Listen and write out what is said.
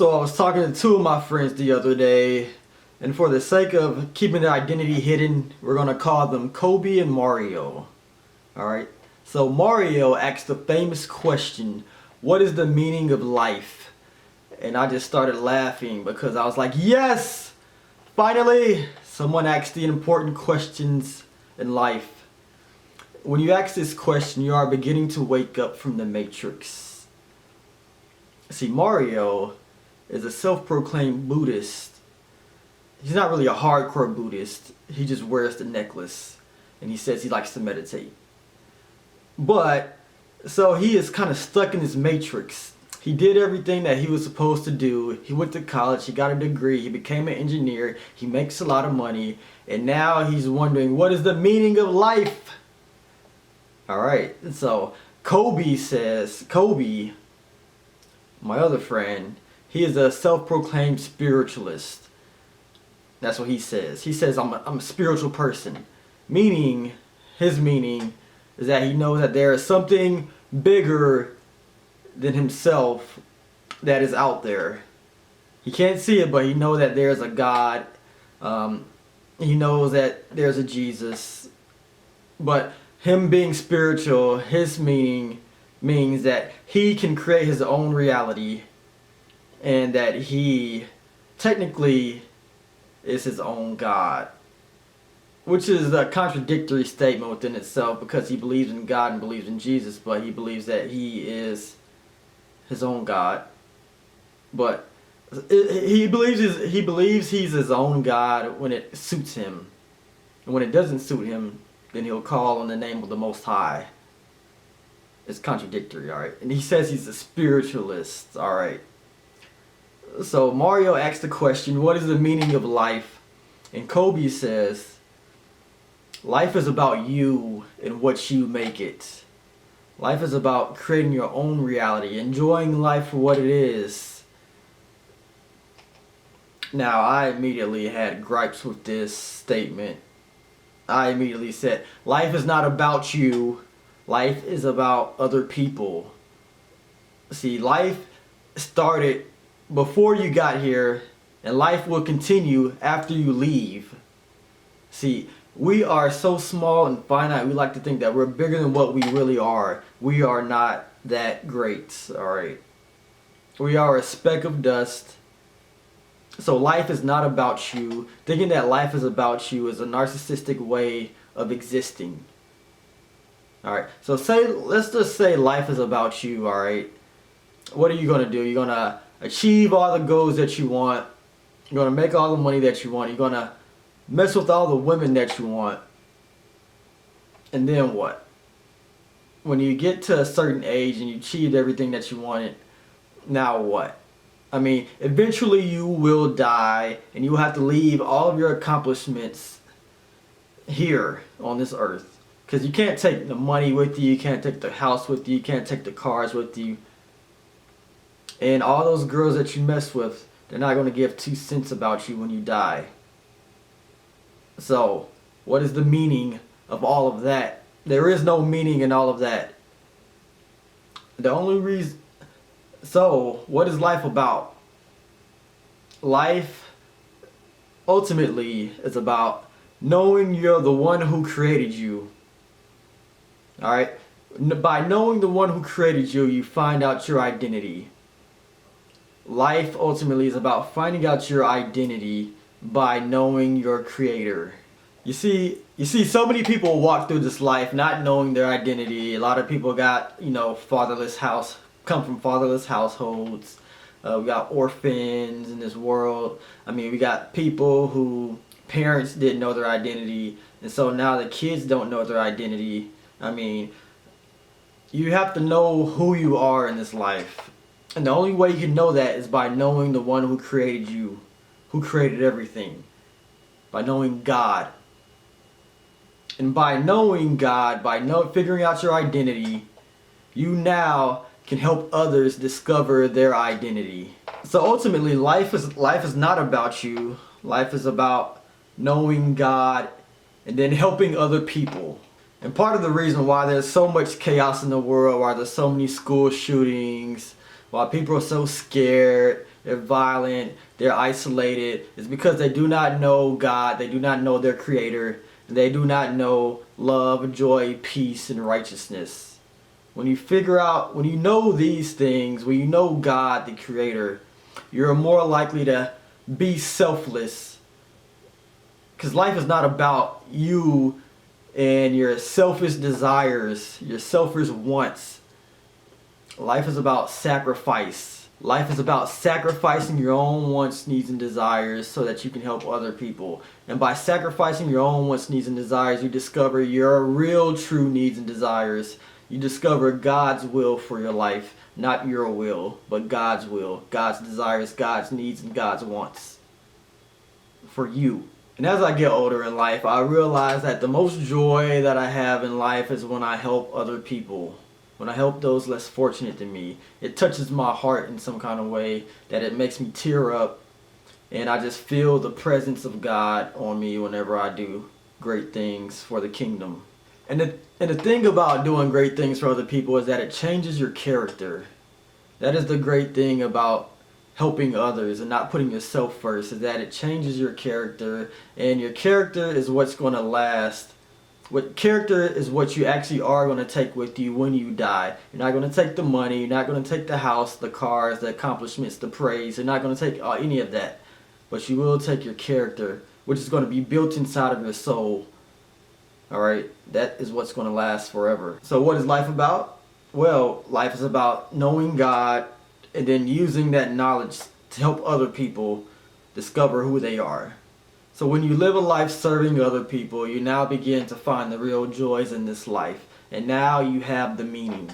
So I was talking to two of my friends the other day, and for the sake of keeping their identity hidden, we're gonna call them Kobe and Mario. Alright? So Mario asked the famous question, what is the meaning of life? And I just started laughing because I was like, yes! Finally! Someone asked the important questions in life. When you ask this question, you are beginning to wake up from the matrix. See, Mario is a self-proclaimed Buddhist. He's not really a hardcore Buddhist. He just wears the necklace. And he says he likes to meditate. But, so he is kind of stuck in this matrix. He did everything that he was supposed to do. He went to college, he got a degree, he became an engineer, he makes a lot of money, and now he's wondering, what is the meaning of life? Alright, so Kobe, my other friend, he is a self-proclaimed spiritualist. That's what he says. He says, I'm a spiritual person. Meaning, his meaning is that he knows that there is something bigger than himself that is out there. He can't see it, but he knows that there's a God. He knows that there's a Jesus. But him being spiritual, his meaning means that he can create his own reality, and that he technically is his own God. Which is a contradictory statement within itself, because he believes in God and believes in Jesus, but he believes that he is his own God. But he believes he's his own God when it suits him. And when it doesn't suit him, then he'll call on the name of the Most High. It's contradictory, alright? And he says he's a spiritualist, alright? So Mario asks the question, what is the meaning of life? And Kobe says, life is about you and what you make it. Life is about creating your own reality, enjoying life for what it is. Now, I immediately had gripes with this statement. I immediately said, life is not about you. Life is about other people. See, life started before you got here, and life will continue after you leave. See, we are so small and finite, we like to think that we're bigger than what we really are. We are not that great, alright? We are a speck of dust. So life is not about you. Thinking that life is about you is a narcissistic way of existing. Alright, so let's just say life is about you, alright? What are you going to do? You're going to achieve all the goals that you want. You're going to make all the money that you want. You're going to mess with all the women that you want. And then what? When you get to a certain age and you achieved everything that you wanted, now what? I mean, eventually you will die and you will have to leave all of your accomplishments here on this earth. Because you can't take the money with you, you can't take the house with you, you can't take the cars with you. And all those girls that you mess with, they're not going to give 2 cents about you when you die. So, what is the meaning of all of that? There is no meaning in all of that. The only reason... So, what is life about? Life, ultimately, is about knowing you're the one who created you. Alright? By knowing the one who created you, you find out your identity. Life, ultimately, is about finding out your identity by knowing your creator. You see, so many people walk through this life not knowing their identity. A lot of people got, come from fatherless households. We got orphans in this world. I mean, we got people who parents didn't know their identity, and so now the kids don't know their identity. I mean, you have to know who you are in this life. And the only way you can know that is by knowing the one who created you, who created everything. By knowing God. And by knowing God, figuring out your identity, you now can help others discover their identity. So ultimately, life is not about you. Life is about knowing God and then helping other people. And part of the reason why there's so much chaos in the world, why there's so many school shootings, why people are so scared, they're violent, they're isolated, is because they do not know God, they do not know their Creator, and they do not know love, joy, peace, and righteousness. When you know these things, when you know God, the Creator, you're more likely to be selfless. Because life is not about you and your selfish desires, your selfish wants. Life is about sacrifice. Life is about sacrificing your own wants, needs, and desires so that you can help other people. And by sacrificing your own wants, needs, and desires, you discover your real, true needs and desires. You discover God's will for your life. Not your will, but God's will. God's desires, God's needs, and God's wants for you. And as I get older in life, I realize that the most joy that I have in life is when I help other people. When I help those less fortunate than me. It touches my heart in some kind of way that it makes me tear up. And I just feel the presence of God on me whenever I do great things for the kingdom. And the thing about doing great things for other people is that it changes your character. That is the great thing about helping others and not putting yourself first, is that it changes your character. And your character is what's going to last. What character is what you actually are going to take with you when you die. You're not going to take the money. You're not going to take the house, the cars, the accomplishments, the praise. You're not going to take any of that. But you will take your character, which is going to be built inside of your soul. Alright? That is what's going to last forever. So what is life about? Well, life is about knowing God and then using that knowledge to help other people discover who they are. So when you live a life serving other people, you now begin to find the real joys in this life. And now you have the meaning.